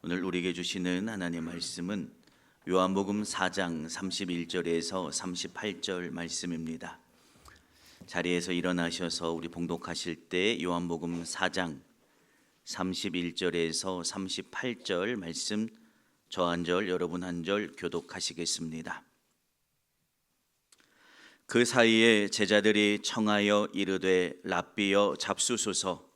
오늘 우리에게 주시는 하나님의 말씀은 요한복음 4장 31절에서 38절 말씀입니다. 자리에서 일어나셔서 우리 봉독하실 때 요한복음 4장 31절에서 38절 말씀 저 한 절 여러분 한 절 교독하시겠습니다. 그 사이에 제자들이 청하여 이르되 랍비여 잡수소서.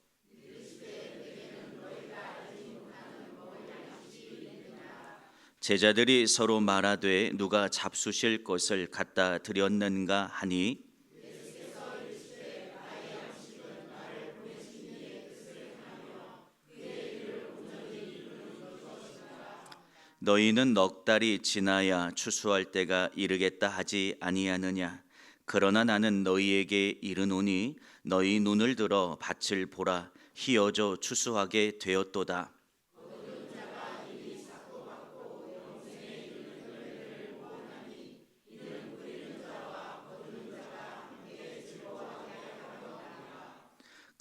제자들이 서로 말하되 누가 잡수실 것을 갖다 드렸는가 하니 너희는 넉 달이 지나야 추수할 때가 이르겠다 하지 아니하느냐. 그러나 나는 너희에게 이르노니 너희 눈을 들어 밭을 보라. 희어져 추수하게 되었도다.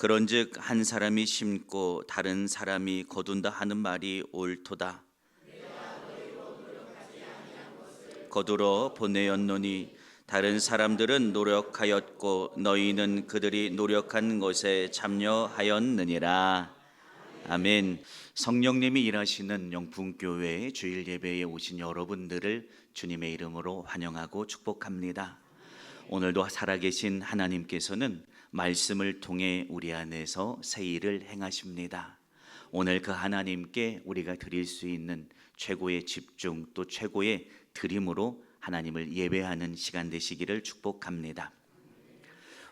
그런즉 한 사람이 심고 다른 사람이 거둔다 하는 말이 옳도다. 거두러 보내었노니 다른 사람들은 노력하였고 너희는 그들이 노력한 것에 참여하였느니라. 아멘. 성령님이 일하시는 영풍교회 주일 예배에 오신 여러분들을 주님의 이름으로 환영하고 축복합니다. 오늘도 살아계신 하나님께서는 말씀을 통해 우리 안에서 새 일을 행하십니다. 오늘 그 하나님께 우리가 드릴 수 있는 최고의 집중 또 최고의 드림으로 하나님을 예배하는 시간 되시기를 축복합니다.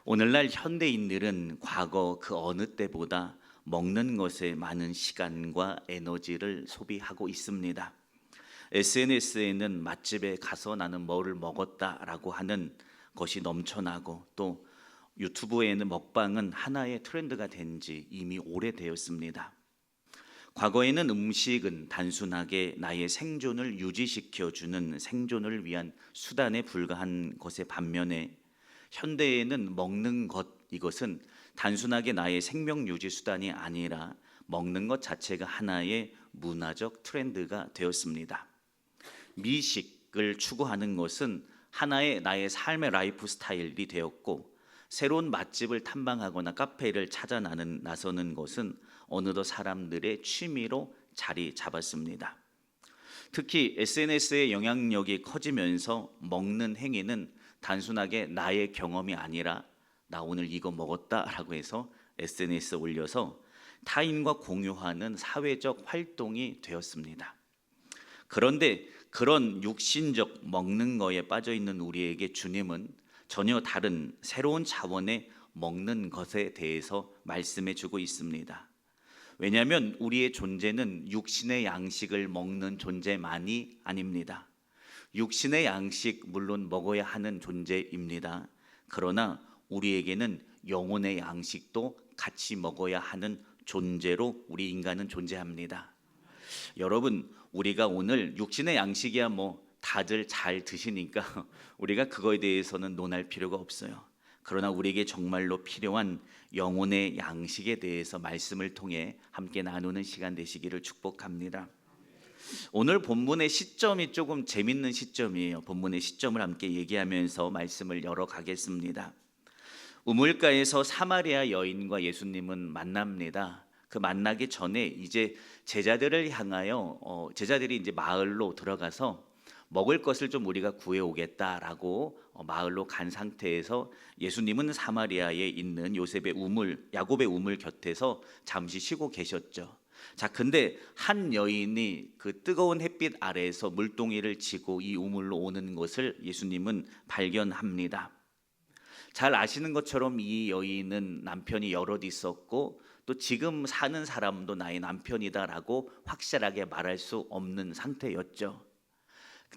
오늘날 현대인들은 과거 그 어느 때보다 먹는 것에 많은 시간과 에너지를 소비하고 있습니다. SNS에는 맛집에 가서 나는 뭐를 먹었다라고 하는 것이 넘쳐나고 또 유튜브에는 먹방은 하나의 트렌드가 된 지 이미 오래되었습니다. 과거에는 음식은 단순하게 나의 생존을 유지시켜주는 생존을 위한 수단에 불과한 것의 반면에 현대에는 먹는 것 이것은 단순하게 나의 생명 유지 수단이 아니라 먹는 것 자체가 하나의 문화적 트렌드가 되었습니다. 미식을 추구하는 것은 하나의 나의 삶의 라이프 스타일이 되었고 새로운 맛집을 탐방하거나 카페를 찾아 나서는 것은 어느덧 사람들의 취미로 자리 잡았습니다. 특히 SNS의 영향력이 커지면서 먹는 행위는 단순하게 나의 경험이 아니라 나 오늘 이거 먹었다라고 해서 SNS에 올려서 타인과 공유하는 사회적 활동이 되었습니다. 그런데 그런 육신적 먹는 거에 빠져 있는 우리에게 주님은 전혀 다른 새로운 차원의 먹는 것에 대해서 말씀해 주고 있습니다. 왜냐하면 우리의 존재는 육신의 양식을 먹는 존재만이 아닙니다. 육신의 양식 물론 먹어야 하는 존재입니다. 그러나 우리에게는 영혼의 양식도 같이 먹어야 하는 존재로 우리 인간은 존재합니다. 여러분, 우리가 오늘 육신의 양식이야 다들 잘 드시니까 우리가 그거에 대해서는 논할 필요가 없어요. 그러나 우리에게 정말로 필요한 영혼의 양식에 대해서 말씀을 통해 함께 나누는 시간 되시기를 축복합니다. 오늘 본문의 시점이 조금 재밌는 시점이에요. 본문의 시점을 함께 얘기하면서 말씀을 열어가겠습니다. 우물가에서 사마리아 여인과 예수님은 만납니다. 그 만나기 전에 이제 제자들을 향하여 제자들이 이제 마을로 들어가서 먹을 것을 좀 우리가 구해오겠다라고 마을로 간 상태에서 예수님은 사마리아에 있는 야곱의 우물 곁에서 잠시 쉬고 계셨죠. 자, 근데 한 여인이 그 뜨거운 햇빛 아래에서 물동이를 지고 이 우물로 오는 것을 예수님은 발견합니다. 잘 아시는 것처럼 이 여인은 남편이 여럿 있었고 또 지금 사는 사람도 나의 남편이다라고 확실하게 말할 수 없는 상태였죠.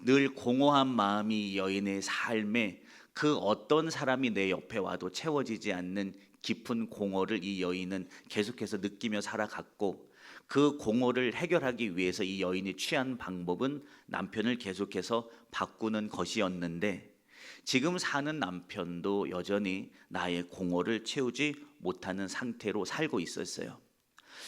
늘 공허한 마음이 이 여인의 삶에 그 어떤 사람이 내 옆에 와도 채워지지 않는 깊은 공허를 이 여인은 계속해서 느끼며 살아갔고 그 공허를 해결하기 위해서 이 여인이 취한 방법은 남편을 계속해서 바꾸는 것이었는데 지금 사는 남편도 여전히 나의 공허를 채우지 못하는 상태로 살고 있었어요.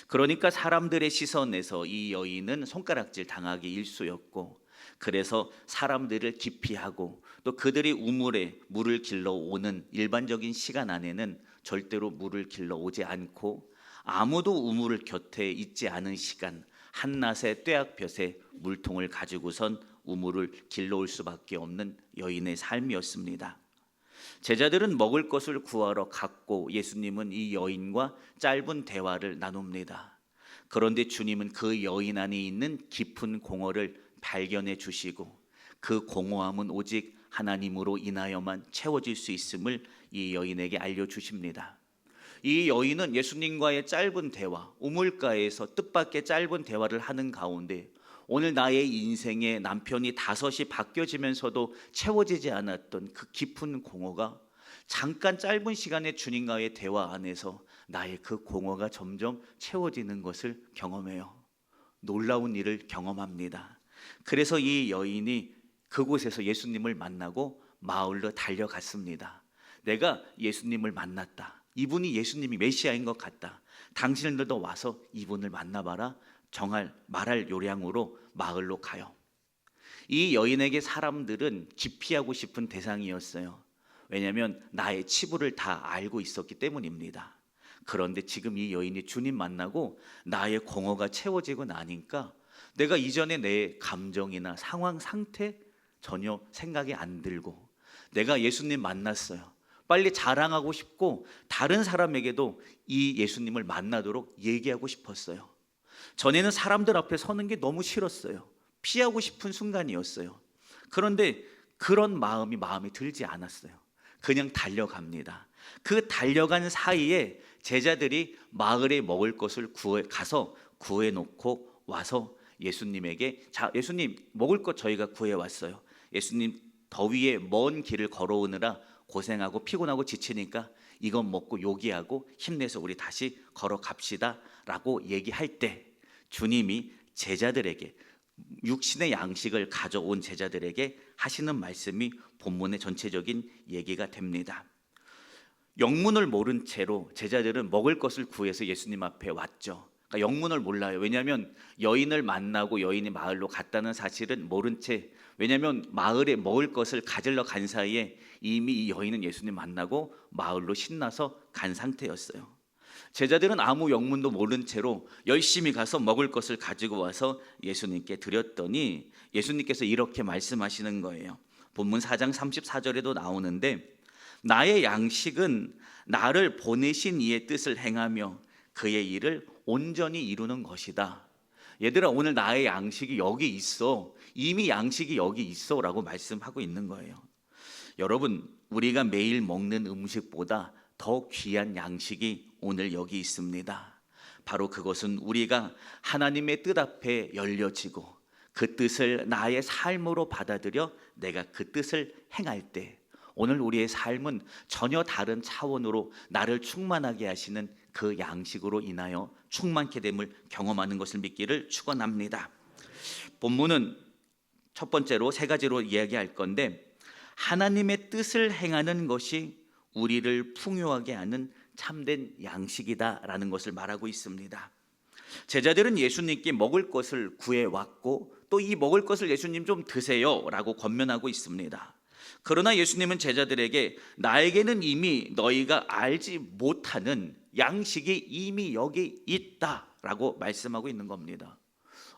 그러니까 사람들의 시선에서 이 여인은 손가락질 당하기 일쑤였고, 그래서 사람들을 기피하고 또 그들이 우물에 물을 길러 오는 일반적인 시간 안에는 절대로 물을 길러 오지 않고, 아무도 우물을 곁에 있지 않은 시간 한낮에 뙤약볕에 물통을 가지고선 우물을 길러 올 수밖에 없는 여인의 삶이었습니다. 제자들은 먹을 것을 구하러 갔고 예수님은 이 여인과 짧은 대화를 나눕니다. 그런데 주님은 그 여인 안에 있는 깊은 공허를 발견해 주시고, 그 공허함은 오직 하나님으로 인하여만 채워질 수 있음을 이 여인에게 알려주십니다. 이 여인은 예수님과의 짧은 대화, 우물가에서 뜻밖의 짧은 대화를 하는 가운데 오늘 나의 인생에 남편이 5이 바뀌어지면서도 채워지지 않았던 그 깊은 공허가 잠깐 짧은 시간의 주님과의 대화 안에서 나의 그 공허가 점점 채워지는 것을 경험해요. 놀라운 일을 경험합니다. 그래서 이 여인이 그곳에서 예수님을 만나고 마을로 달려갔습니다. 내가 예수님을 만났다. 이분이 예수님이 메시아인 것 같다. 당신들도 와서 이분을 만나봐라. 말할 요량으로 마을로 가요. 이 여인에게 사람들은 기피하고 싶은 대상이었어요. 왜냐하면 나의 치부를 다 알고 있었기 때문입니다. 그런데 지금 이 여인이 주님 만나고 나의 공허가 채워지고 나니까 내가 이전에 내 감정이나 상황, 상태 전혀 생각이 안 들고, 내가 예수님 만났어요. 빨리 자랑하고 싶고 다른 사람에게도 이 예수님을 만나도록 얘기하고 싶었어요. 전에는 사람들 앞에 서는 게 너무 싫었어요. 피하고 싶은 순간이었어요. 그런데 그런 마음에 들지 않았어요. 그냥 달려갑니다. 그 달려간 사이에 제자들이 마을에 먹을 것을 가서 구해놓고 와서 예수님에게, 자, 예수님 먹을 것 저희가 구해왔어요. 예수님 더위에 먼 길을 걸어오느라 고생하고 피곤하고 지치니까 이건 먹고 요기하고 힘내서 우리 다시 걸어갑시다 라고 얘기할 때, 주님이 제자들에게, 육신의 양식을 가져온 제자들에게 하시는 말씀이 본문의 전체적인 얘기가 됩니다. 영문을 모른 채로 제자들은 먹을 것을 구해서 예수님 앞에 왔죠. 그러니까 영문을 몰라요. 왜냐하면 여인을 만나고 여인이 마을로 갔다는 사실은 모른 채, 왜냐하면 마을에 먹을 것을 가지러 간 사이에 이미 이 여인은 예수님 만나고 마을로 신나서 간 상태였어요. 제자들은 아무 영문도 모른 채로 열심히 가서 먹을 것을 가지고 와서 예수님께 드렸더니 예수님께서 이렇게 말씀하시는 거예요. 본문 4장 34절에도 나오는데, 나의 양식은 나를 보내신 이의 뜻을 행하며 그의 일을 온전히 이루는 것이다. 얘들아, 오늘 나의 양식이 여기 있어. 이미 양식이 여기 있어 라고 말씀하고 있는 거예요. 여러분, 우리가 매일 먹는 음식보다 더 귀한 양식이 오늘 여기 있습니다. 바로 그것은 우리가 하나님의 뜻 앞에 열려지고 그 뜻을 나의 삶으로 받아들여 내가 그 뜻을 행할 때, 오늘 우리의 삶은 전혀 다른 차원으로 나를 충만하게 하시는 그 양식으로 인하여 충만케 됨을 경험하는 것을 믿기를 축원합니다. 본문은 첫 번째로 3가지로 이야기할 건데, 하나님의 뜻을 행하는 것이 우리를 풍요하게 하는 참된 양식이다라는 것을 말하고 있습니다. 제자들은 예수님께 먹을 것을 구해왔고 또 이 먹을 것을 예수님 좀 드세요 라고 권면하고 있습니다. 그러나 예수님은 제자들에게 나에게는 이미 너희가 알지 못하는 양식이 이미 여기 있다라고 말씀하고 있는 겁니다.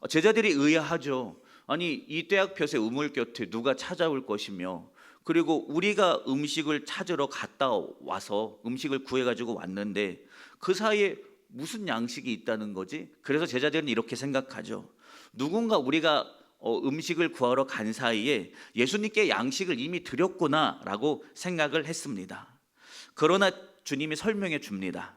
제자들이 의아하죠. 아니, 이 뙤약볕에 우물 곁에 누가 찾아올 것이며, 그리고 우리가 음식을 찾으러 갔다 와서 음식을 구해가지고 왔는데 그 사이에 무슨 양식이 있다는 거지? 그래서 제자들은 이렇게 생각하죠. 누군가 우리가 음식을 구하러 간 사이에 예수님께 양식을 이미 드렸구나 라고 생각을 했습니다. 그러나 주님이 설명해 줍니다.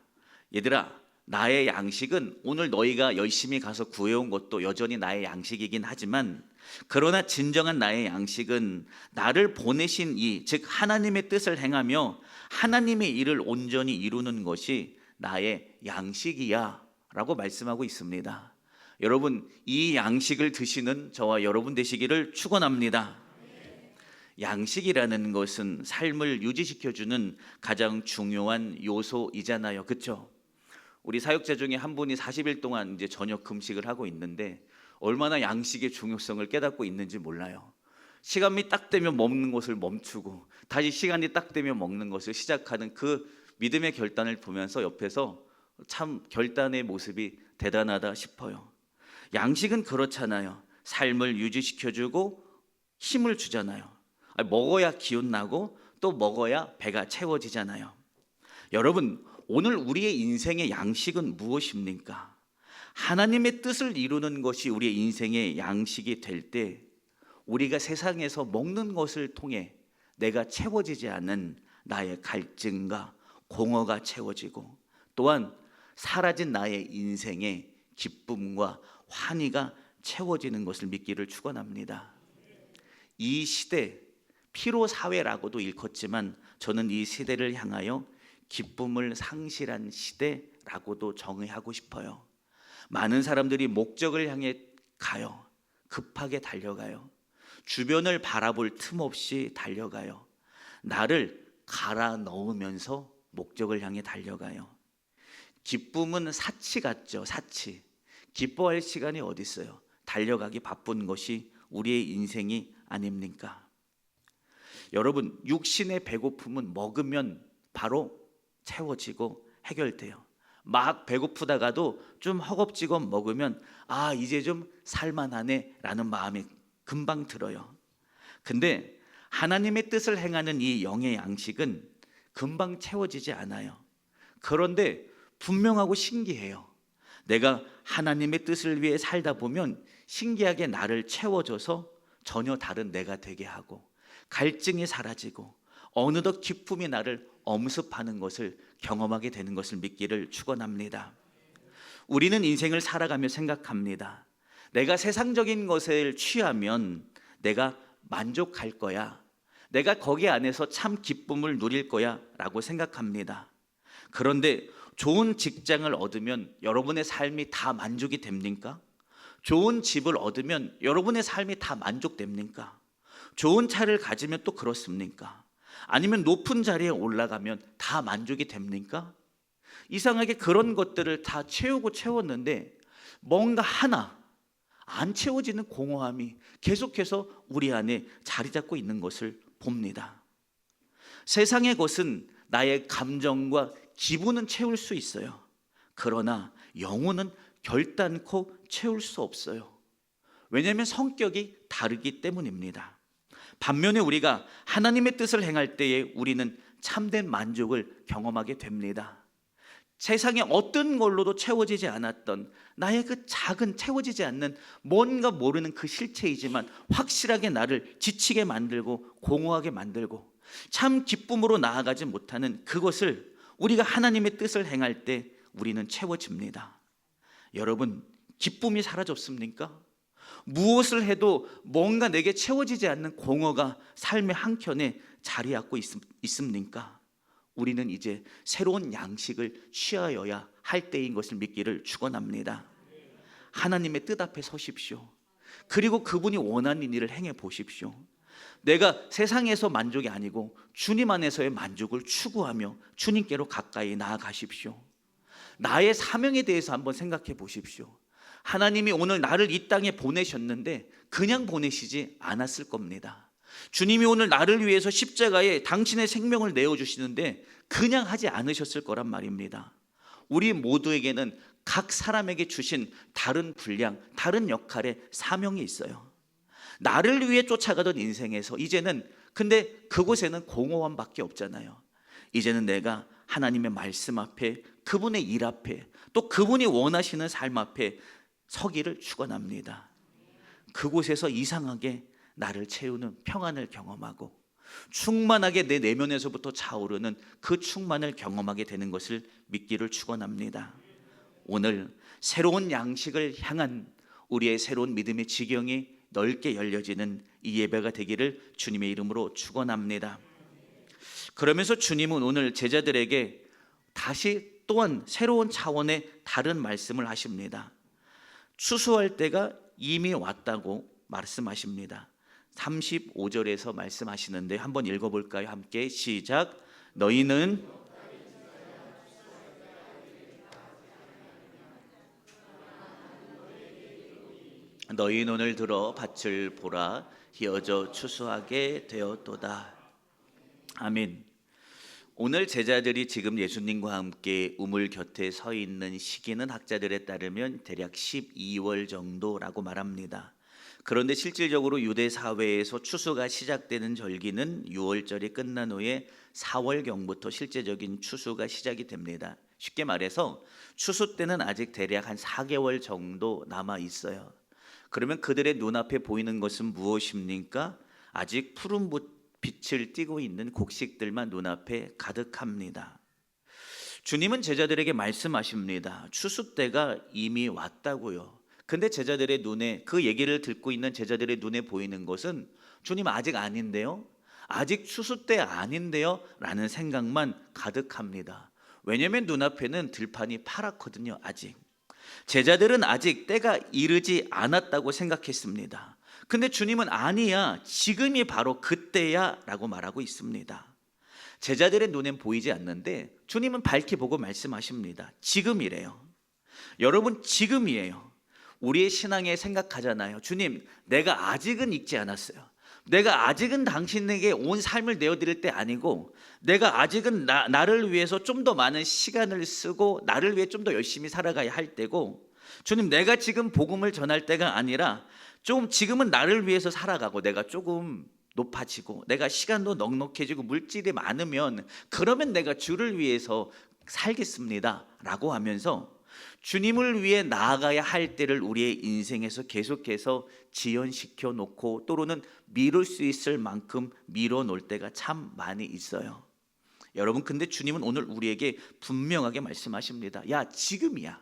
얘들아, 나의 양식은 오늘 너희가 열심히 가서 구해온 것도 여전히 나의 양식이긴 하지만, 그러나 진정한 나의 양식은 나를 보내신 즉 하나님의 뜻을 행하며 하나님의 일을 온전히 이루는 것이 나의 양식이야 라고 말씀하고 있습니다. 여러분, 이 양식을 드시는 저와 여러분 되시기를 축원합니다. 양식이라는 것은 삶을 유지시켜주는 가장 중요한 요소이잖아요. 그렇죠? 우리 사역자 중에 한 분이 40일 동안 이제 저녁 금식을 하고 있는데 얼마나 양식의 중요성을 깨닫고 있는지 몰라요. 시간이 딱 되면 먹는 것을 멈추고 다시 시간이 딱 되면 먹는 것을 시작하는 그 믿음의 결단을 보면서 옆에서 참 결단의 모습이 대단하다 싶어요. 양식은 그렇잖아요. 삶을 유지시켜주고 힘을 주잖아요. 먹어야 기운 나고 또 먹어야 배가 채워지잖아요. 여러분, 오늘 우리의 인생의 양식은 무엇입니까? 하나님의 뜻을 이루는 것이 우리의 인생의 양식이 될 때 우리가 세상에서 먹는 것을 통해 내가 채워지지 않은 나의 갈증과 공허가 채워지고 또한 사라진 나의 인생의 기쁨과 환희가 채워지는 것을 믿기를 축원합니다. 이 시대, 피로 사회라고도 일컫지만 저는 이 시대를 향하여 기쁨을 상실한 시대라고도 정의하고 싶어요. 많은 사람들이 목적을 향해 가요. 급하게 달려가요. 주변을 바라볼 틈 없이 달려가요. 나를 갈아 넣으면서 목적을 향해 달려가요. 기쁨은 사치 같죠. 사치. 기뻐할 시간이 어디 있어요? 달려가기 바쁜 것이 우리의 인생이 아닙니까? 여러분, 육신의 배고픔은 먹으면 바로 채워지고 해결돼요. 막 배고프다가도 좀 허겁지겁 먹으면 이제 좀 살만하네 라는 마음이 금방 들어요. 근데 하나님의 뜻을 행하는 이 영의 양식은 금방 채워지지 않아요. 그런데 분명하고 신기해요. 내가 하나님의 뜻을 위해 살다 보면 신기하게 나를 채워줘서 전혀 다른 내가 되게 하고 갈증이 사라지고 어느덧 기쁨이 나를 엄습하는 것을 경험하게 되는 것을 믿기를 축원합니다. 우리는 인생을 살아가며 생각합니다. 내가 세상적인 것을 취하면 내가 만족할 거야. 내가 거기 안에서 참 기쁨을 누릴 거야 라고 생각합니다. 그런데 좋은 직장을 얻으면 여러분의 삶이 다 만족이 됩니까? 좋은 집을 얻으면 여러분의 삶이 다 만족됩니까? 좋은 차를 가지면 또 그렇습니까? 아니면 높은 자리에 올라가면 다 만족이 됩니까? 이상하게 그런 것들을 다 채웠는데 뭔가 하나 안 채워지는 공허함이 계속해서 우리 안에 자리 잡고 있는 것을 봅니다. 세상의 것은 나의 감정과 기분은 채울 수 있어요. 그러나 영혼은 결단코 채울 수 없어요. 왜냐하면 성격이 다르기 때문입니다. 반면에 우리가 하나님의 뜻을 행할 때에 우리는 참된 만족을 경험하게 됩니다. 세상에 어떤 걸로도 채워지지 않았던 나의 그 작은 채워지지 않는 뭔가 모르는 그 실체이지만 확실하게 나를 지치게 만들고 공허하게 만들고 참 기쁨으로 나아가지 못하는 그것을 우리가 하나님의 뜻을 행할 때 우리는 채워집니다. 여러분, 기쁨이 사라졌습니까? 무엇을 해도 뭔가 내게 채워지지 않는 공허가 삶의 한켠에 자리 잡고 있습니까? 우리는 이제 새로운 양식을 취하여야 할 때인 것을 믿기를 축원합니다. 하나님의 뜻 앞에 서십시오. 그리고 그분이 원하는 일을 행해 보십시오. 내가 세상에서 만족이 아니고 주님 안에서의 만족을 추구하며 주님께로 가까이 나아가십시오. 나의 사명에 대해서 한번 생각해 보십시오. 하나님이 오늘 나를 이 땅에 보내셨는데 그냥 보내시지 않았을 겁니다. 주님이 오늘 나를 위해서 십자가에 당신의 생명을 내어주시는데 그냥 하지 않으셨을 거란 말입니다. 우리 모두에게는 각 사람에게 주신 다른 분량, 다른 역할의 사명이 있어요. 나를 위해 쫓아가던 인생에서 이제는 근데 그곳에는 공허함밖에 없잖아요. 이제는 내가 하나님의 말씀 앞에, 그분의 일 앞에, 또 그분이 원하시는 삶 앞에 서기를 축원합니다. 그곳에서 이상하게 나를 채우는 평안을 경험하고 충만하게 내 내면에서부터 차오르는 그 충만을 경험하게 되는 것을 믿기를 축원합니다. 오늘 새로운 양식을 향한 우리의 새로운 믿음의 지경이 넓게 열려지는 이 예배가 되기를 주님의 이름으로 축원합니다. 그러면서 주님은 오늘 제자들에게 다시 또한 새로운 차원의 다른 말씀을 하십니다. 추수할 때가 이미 왔다고 말씀하십니다. 35절에서 말씀하시는데 한번 읽어볼까요? 함께 시작. 너희는 너희 눈을 들어 밭을 보라. 희어져 추수하게 되었도다. 아멘. 오늘 제자들이 지금 예수님과 함께 우물 곁에 서 있는 시기는 학자들에 따르면 대략 12월 정도라고 말합니다. 그런데 실질적으로 유대 사회에서 추수가 시작되는 절기는 6월절이 끝난 후에 4월경부터 실제적인 추수가 시작이 됩니다. 쉽게 말해서 추수 때는 아직 대략 한 4개월 정도 남아 있어요. 그러면 그들의 눈앞에 보이는 것은 무엇입니까? 아직 푸른 빛을 띠고 있는 곡식들만 눈앞에 가득합니다. 주님은 제자들에게 말씀하십니다. 추수 때가 이미 왔다고요. 근데 제자들의 눈에, 그 얘기를 듣고 있는 제자들의 눈에 보이는 것은 주님 아직 아닌데요? 아직 추수 때 아닌데요? 라는 생각만 가득합니다. 왜냐하면 눈앞에는 들판이 파랗거든요. 아직 제자들은 아직 때가 이르지 않았다고 생각했습니다. 근데 주님은 아니야, 지금이 바로 그때야 라고 말하고 있습니다. 제자들의 눈엔 보이지 않는데 주님은 밝히 보고 말씀하십니다. 지금이래요. 여러분, 지금이에요. 우리의 신앙에 생각하잖아요. 주님, 내가 아직은 익지 않았어요. 내가 아직은 당신에게 온 삶을 내어드릴 때 아니고, 내가 아직은 나를 위해서 좀 더 많은 시간을 쓰고 나를 위해 좀 더 열심히 살아가야 할 때고, 주님, 내가 지금 복음을 전할 때가 아니라 지금은 나를 위해서 살아가고 내가 조금 높아지고 내가 시간도 넉넉해지고 물질이 많으면 그러면 내가 주를 위해서 살겠습니다 라고 하면서 주님을 위해 나아가야 할 때를 우리의 인생에서 계속해서 지연시켜 놓고 또는 미룰 수 있을 만큼 미뤄 놓을 때가 참 많이 있어요. 여러분, 근데 주님은 오늘 우리에게 분명하게 말씀하십니다. 야, 지금이야.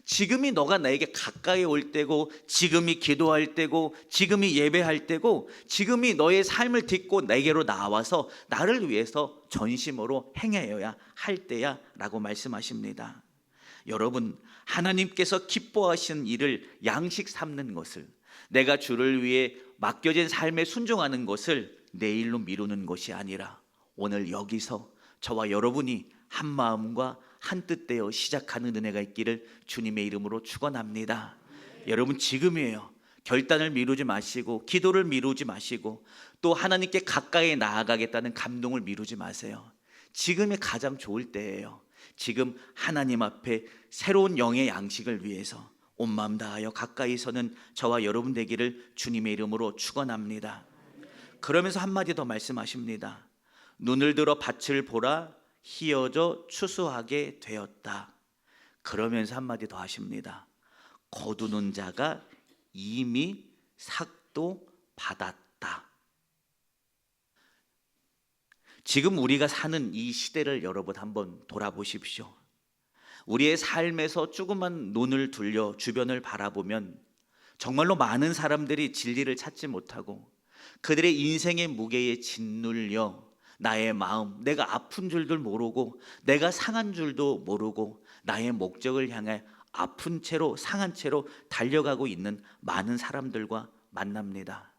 지금이 너가 나에게 가까이 올 때고, 지금이 기도할 때고, 지금이 예배할 때고, 지금이 너의 삶을 딛고 내게로 나와서 나를 위해서 전심으로 행하여야 할 때야 라고 말씀하십니다. 여러분, 하나님께서 기뻐하시는 일을 양식 삼는 것을, 내가 주를 위해 맡겨진 삶에 순종하는 것을 내일로 미루는 것이 아니라 오늘 여기서 저와 여러분이 한 마음과 한 뜻되어 시작하는 은혜가 있기를 주님의 이름으로 축원합니다. 여러분, 지금이에요. 결단을 미루지 마시고 기도를 미루지 마시고 또 하나님께 가까이 나아가겠다는 감동을 미루지 마세요. 지금이 가장 좋을 때예요. 지금 하나님 앞에 새로운 영의 양식을 위해서 온 마음 다하여 가까이 서는 저와 여러분 되기를 주님의 이름으로 축원합니다. 그러면서 한마디 더 말씀하십니다. 눈을 들어 밭을 보라. 희어져 추수하게 되었다. 그러면서 한마디 더 하십니다. 거두는 자가 이미 삭도 받았다. 지금 우리가 사는 이 시대를 여러분 한번 돌아보십시오. 우리의 삶에서 조금만 눈을 돌려 주변을 바라보면 정말로 많은 사람들이 진리를 찾지 못하고 그들의 인생의 무게에 짓눌려 나의 마음, 내가 아픈 줄도 모르고 내가 상한 줄도 모르고 나의 목적을 향해 아픈 채로 상한 채로 달려가고 있는 많은 사람들과 만납니다.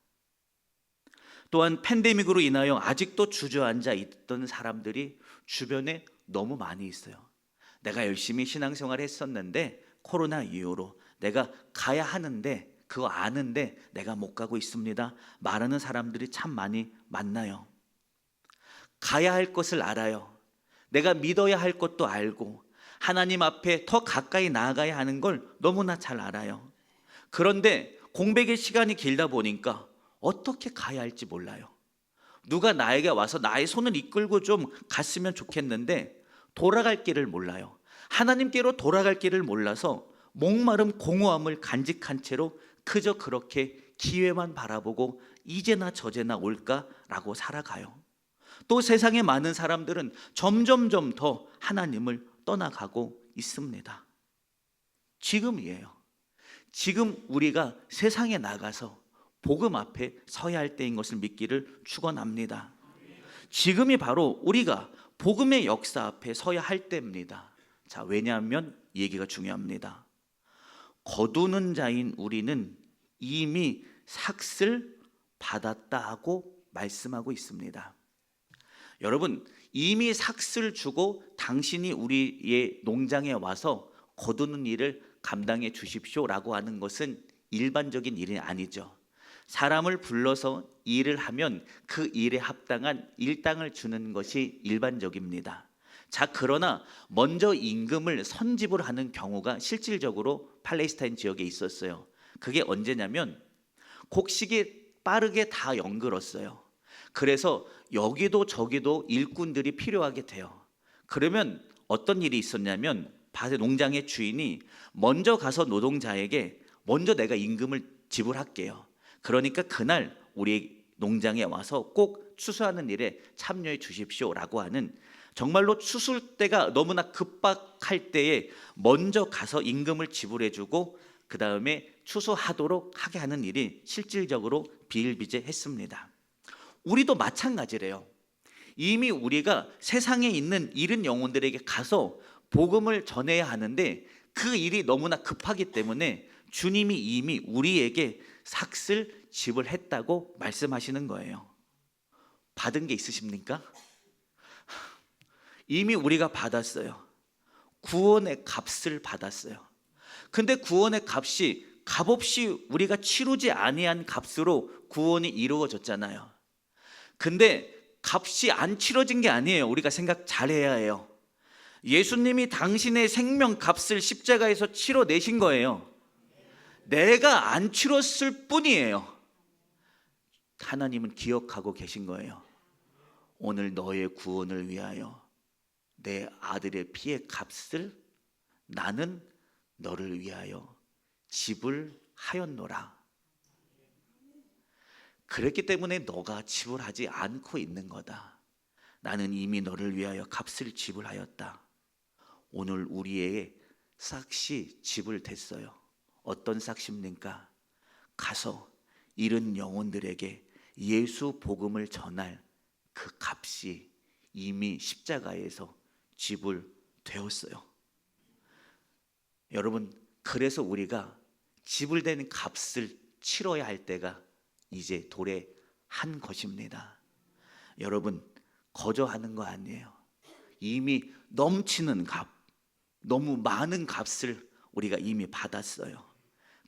또한 팬데믹으로 인하여 아직도 주저앉아 있던 사람들이 주변에 너무 많이 있어요. 내가 열심히 신앙생활을 했었는데 코로나 이후로 내가 가야 하는데 그거 아는데 내가 못 가고 있습니다 말하는 사람들이 참 많이 만나요. 가야 할 것을 알아요. 내가 믿어야 할 것도 알고 하나님 앞에 더 가까이 나아가야 하는 걸 너무나 잘 알아요. 그런데 공백의 시간이 길다 보니까 어떻게 가야 할지 몰라요. 누가 나에게 와서 나의 손을 이끌고 좀 갔으면 좋겠는데 돌아갈 길을 몰라요. 하나님께로 돌아갈 길을 몰라서 목마름 공허함을 간직한 채로 그저 그렇게 기회만 바라보고 이제나 저제나 올까라고 살아가요. 또 세상의 많은 사람들은 점점점 더 하나님을 떠나가고 있습니다. 지금이에요. 지금 우리가 세상에 나가서 복음 앞에 서야 할 때인 것을 믿기를 축원합니다. 지금이 바로 우리가 복음의 역사 앞에 서야 할 때입니다. 자, 왜냐하면 이 얘기가 중요합니다. 거두는 자인 우리는 이미 삭슬 받았다 하고 말씀하고 있습니다. 여러분, 이미 삭슬 주고 당신이 우리의 농장에 와서 거두는 일을 감당해 주십시오 라고 하는 것은 일반적인 일이 아니죠. 사람을 불러서 일을 하면 그 일에 합당한 일당을 주는 것이 일반적입니다. 자, 그러나 먼저 임금을 선지불하는 경우가 실질적으로 팔레스타인 지역에 있었어요. 그게 언제냐면 곡식이 빠르게 다 연글었어요. 그래서 여기도 저기도 일꾼들이 필요하게 돼요. 그러면 어떤 일이 있었냐면 밭의 농장의 주인이 먼저 가서 노동자에게 먼저 내가 임금을 지불할게요. 그러니까 그날 우리 농장에 와서 꼭 추수하는 일에 참여해 주십시오라고 하는, 정말로 추수할 때가 너무나 급박할 때에 먼저 가서 임금을 지불해주고 그 다음에 추수하도록 하게 하는 일이 실질적으로 비일비재했습니다. 우리도 마찬가지래요. 이미 우리가 세상에 있는 잃은 영혼들에게 가서 복음을 전해야 하는데 그 일이 너무나 급하기 때문에 주님이 이미 우리에게 삭슬 지불했다고 말씀하시는 거예요. 받은 게 있으십니까? 이미 우리가 받았어요. 구원의 값을 받았어요. 근데 구원의 값이 값없이 우리가 치르지 아니한 값으로 구원이 이루어졌잖아요. 근데 값이 안 치러진 게 아니에요. 우리가 생각 잘해야 해요. 예수님이 당신의 생명 값을 십자가에서 치러내신 거예요. 내가 안 치렀을 뿐이에요. 하나님은 기억하고 계신 거예요. 오늘 너의 구원을 위하여 내 아들의 피의 값을 나는 너를 위하여 지불하였노라. 그랬기 때문에 너가 지불하지 않고 있는 거다. 나는 이미 너를 위하여 값을 지불하였다. 오늘 우리의 삭시 지불됐어요. 어떤 삭시입니까? 가서 잃은 영혼들에게 예수 복음을 전할 그 값이 이미 십자가에서 지불되었어요. 여러분, 그래서 우리가 지불된 값을 치러야 할 때가 이제 도래한 것입니다. 여러분, 거저하는 거 아니에요. 이미 넘치는 값, 너무 많은 값을 우리가 이미 받았어요.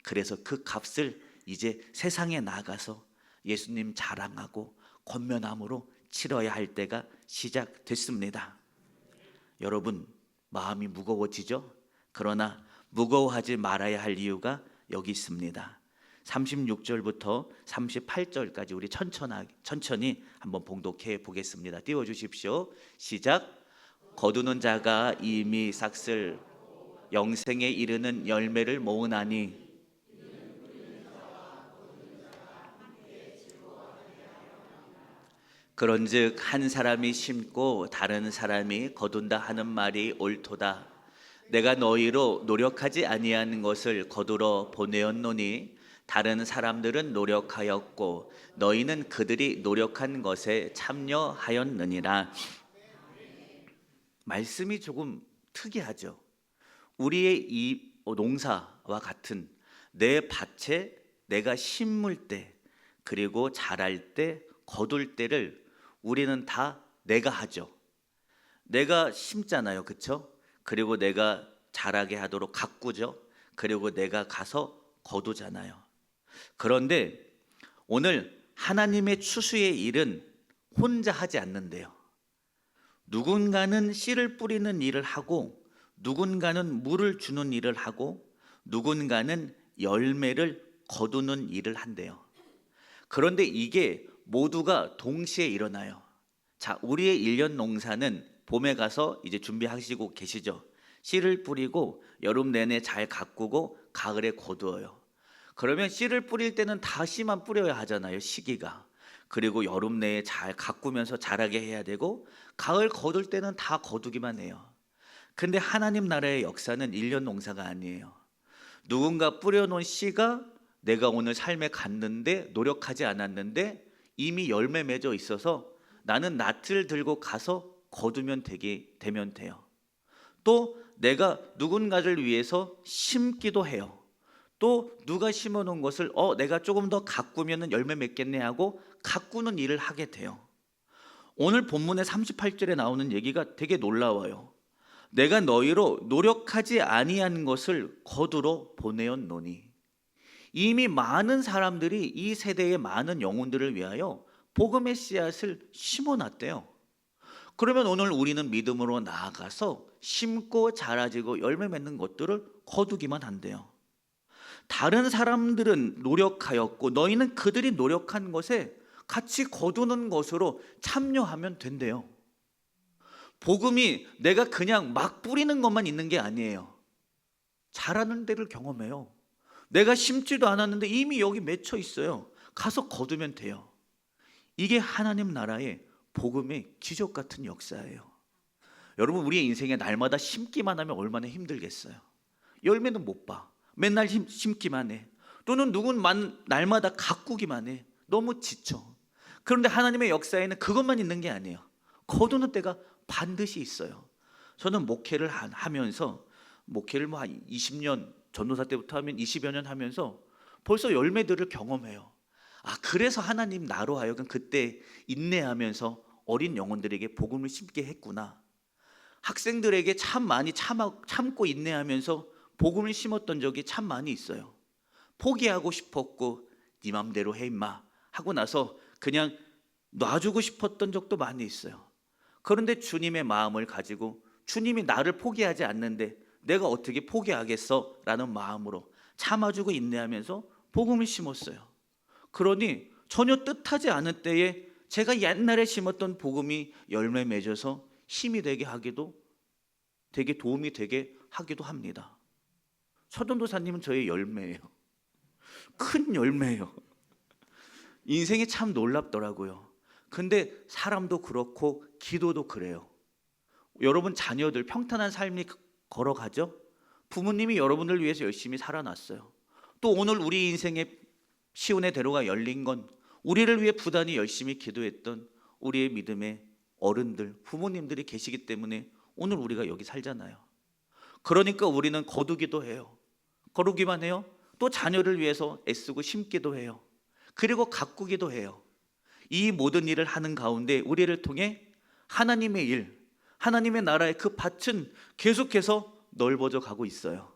그래서 그 값을 이제 세상에 나가서 예수님 자랑하고 권면함으로 치러야 할 때가 시작됐습니다. 여러분, 마음이 무거워지죠? 그러나 무거워하지 말아야 할 이유가 여기 있습니다. 36절부터 38절까지 우리 천천히 한번 봉독해 보겠습니다. 띄워주십시오. 시작. 거두는 자가 이미 삭슬 영생에 이르는 열매를 모으나니 그런즉 한 사람이 심고 다른 사람이 거둔다 하는 말이 옳도다. 내가 너희로 노력하지 아니한 것을 거두러 보내었노니 다른 사람들은 노력하였고 너희는 그들이 노력한 것에 참여하였느니라. 말씀이 조금 특이하죠. 우리의 이 농사와 같은 내 밭에 내가 심을 때 그리고 자랄 때 거둘 때를 우리는 다 내가 하죠. 내가 심잖아요, 그렇죠? 그리고 내가 자라게 하도록 가꾸죠. 그리고 내가 가서 거두잖아요. 그런데 오늘 하나님의 추수의 일은 혼자 하지 않는데요. 누군가는 씨를 뿌리는 일을 하고 누군가는 물을 주는 일을 하고 누군가는 열매를 거두는 일을 한대요. 그런데 이게 모두가 동시에 일어나요. 자, 우리의 1년 농사는 봄에 가서 이제 준비하시고 계시죠. 씨를 뿌리고 여름 내내 잘 가꾸고 가을에 거두어요. 그러면 씨를 뿌릴 때는 다 씨만 뿌려야 하잖아요, 시기가. 그리고 여름 내에 잘 가꾸면서 자라게 해야 되고 가을 거둘 때는 다 거두기만 해요. 근데 하나님 나라의 역사는 1년 농사가 아니에요. 누군가 뿌려놓은 씨가 내가 오늘 삶에 갔는데 노력하지 않았는데 이미 열매 맺어 있어서 나는 낫을 들고 가서 거두면 되면 돼요. 또 내가 누군가를 위해서 심기도 해요. 또 누가 심어놓은 것을 내가 조금 더 가꾸면 열매 맺겠네 하고 가꾸는 일을 하게 돼요. 오늘 본문의 38절에 나오는 얘기가 되게 놀라워요. 내가 너희로 노력하지 아니한 것을 거두러 보내었노니. 이미 많은 사람들이 이 세대의 많은 영혼들을 위하여 복음의 씨앗을 심어놨대요. 그러면 오늘 우리는 믿음으로 나아가서 심고 자라지고 열매 맺는 것들을 거두기만 한대요. 다른 사람들은 노력하였고 너희는 그들이 노력한 것에 같이 거두는 것으로 참여하면 된대요. 복음이 내가 그냥 막 뿌리는 것만 있는 게 아니에요. 자라는 데를 경험해요. 내가 심지도 않았는데 이미 여기 맺혀 있어요. 가서 거두면 돼요. 이게 하나님 나라의 복음의 기적 같은 역사예요. 여러분, 우리의 인생에 날마다 심기만 하면 얼마나 힘들겠어요. 열매는 못 봐. 맨날 심기만 해. 또는 누군 날마다 가꾸기만 해. 너무 지쳐. 그런데 하나님의 역사에는 그것만 있는 게 아니에요. 거두는 때가 반드시 있어요. 저는 목회를 하면서 목회를 한 20년, 전도사 때부터 하면 20여 년 하면서 벌써 열매들을 경험해요. 그래서 하나님 나로 하여금 그때 인내하면서 어린 영혼들에게 복음을 심게 했구나. 학생들에게 참 많이 참고 인내하면서 복음을 심었던 적이 참 많이 있어요. 포기하고 싶었고 네 맘대로 해 임마 하고 나서 그냥 놔주고 싶었던 적도 많이 있어요. 그런데 주님의 마음을 가지고 주님이 나를 포기하지 않는데 내가 어떻게 포기하겠어? 라는 마음으로 참아주고 인내하면서 복음을 심었어요. 그러니 전혀 뜻하지 않은 때에 제가 옛날에 심었던 복음이 열매 맺어서 힘이 되게 하기도, 되게 도움이 되게 하기도 합니다. 서전도사님은 저의 열매예요. 큰 열매예요. 인생이 참 놀랍더라고요. 근데 사람도 그렇고 기도도 그래요. 여러분 자녀들 평탄한 삶이 걸어가죠? 부모님이 여러분을 위해서 열심히 살아났어요. 또 오늘 우리 인생의 시온의 대로가 열린 건 우리를 위해 부단히 열심히 기도했던 우리의 믿음의 어른들, 부모님들이 계시기 때문에 오늘 우리가 여기 살잖아요. 그러니까 우리는 거두기도 해요. 거두기만 해요. 또 자녀를 위해서 애쓰고 심기도 해요. 그리고 가꾸기도 해요. 이 모든 일을 하는 가운데 우리를 통해 하나님의 일, 하나님의 나라의 그 밭은 계속해서 넓어져 가고 있어요.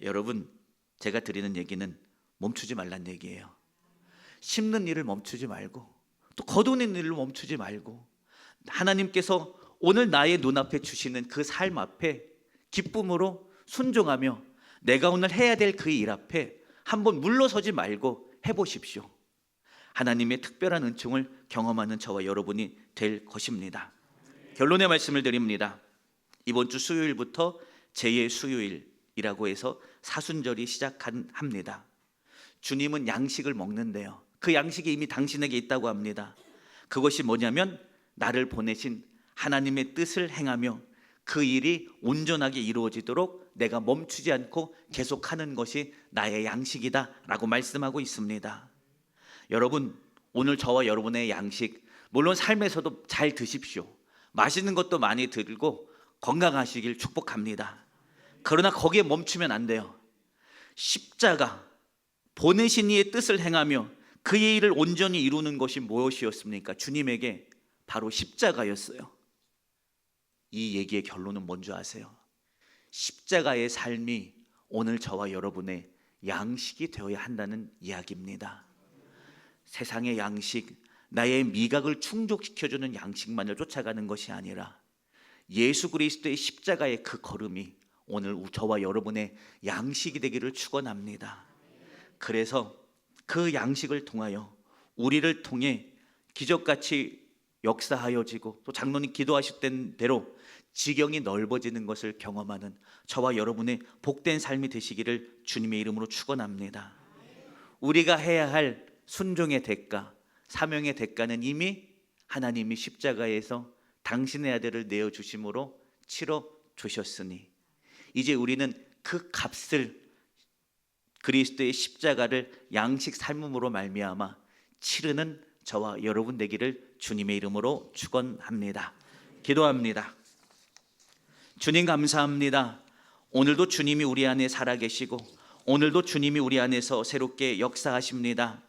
여러분, 제가 드리는 얘기는 멈추지 말란 얘기예요. 심는 일을 멈추지 말고 또 거두는 일을 멈추지 말고 하나님께서 오늘 나의 눈앞에 주시는 그 삶 앞에 기쁨으로 순종하며 내가 오늘 해야 될 그 일 앞에 한번 물러서지 말고 해보십시오. 하나님의 특별한 은총을 경험하는 저와 여러분이 될 것입니다. 결론의 말씀을 드립니다. 이번 주 수요일부터 제2의 수요일이라고 해서 사순절이 시작합니다. 주님은 양식을 먹는데요. 그 양식이 이미 당신에게 있다고 합니다. 그것이 뭐냐면 나를 보내신 하나님의 뜻을 행하며 그 일이 온전하게 이루어지도록 내가 멈추지 않고 계속하는 것이 나의 양식이다 라고 말씀하고 있습니다. 여러분, 오늘 저와 여러분의 양식, 물론 삶에서도 잘 드십시오. 맛있는 것도 많이 드리고 건강하시길 축복합니다. 그러나 거기에 멈추면 안 돼요. 십자가, 보내신 이의 뜻을 행하며 그의 일을 온전히 이루는 것이 무엇이었습니까? 주님에게 바로 십자가였어요. 이 얘기의 결론은 뭔지 아세요? 십자가의 삶이 오늘 저와 여러분의 양식이 되어야 한다는 이야기입니다. 세상의 양식, 나의 미각을 충족시켜주는 양식만을 쫓아가는 것이 아니라 예수 그리스도의 십자가의 그 걸음이 오늘 저와 여러분의 양식이 되기를 축원합니다. 그래서 그 양식을 통하여 우리를 통해 기적같이 역사하여지고 또 장로님 기도하셨던 대로 지경이 넓어지는 것을 경험하는 저와 여러분의 복된 삶이 되시기를 주님의 이름으로 축원합니다. 우리가 해야 할 순종의 대가, 사명의 대가는 이미 하나님이 십자가에서 당신의 아들을 내어주심으로 치러 주셨으니 이제 우리는 그 값을 그리스도의 십자가를 양식 삶음으로 말미암아 치르는 저와 여러분 되기를 주님의 이름으로 축원합니다. 기도합니다. 주님 감사합니다. 오늘도 주님이 우리 안에 살아계시고 오늘도 주님이 우리 안에서 새롭게 역사하십니다.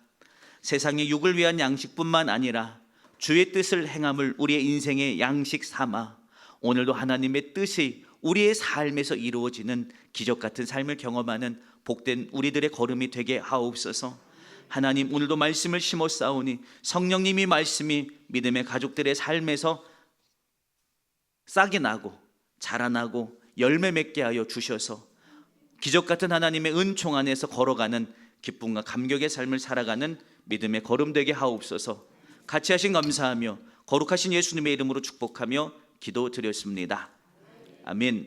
세상의 육을 위한 양식뿐만 아니라 주의 뜻을 행함을 우리의 인생의 양식 삼아 오늘도 하나님의 뜻이 우리의 삶에서 이루어지는 기적 같은 삶을 경험하는 복된 우리들의 걸음이 되게 하옵소서. 하나님, 오늘도 말씀을 심어 싸우니 성령님이 말씀이 믿음의 가족들의 삶에서 싹이 나고 자라나고 열매 맺게 하여 주셔서 기적 같은 하나님의 은총 안에서 걸어가는 기쁨과 감격의 삶을 살아가는 믿음의 걸음 되게 하옵소서. 같이 하신 감사하며 거룩하신 예수님의 이름으로 축복하며 기도드렸습니다. 아멘.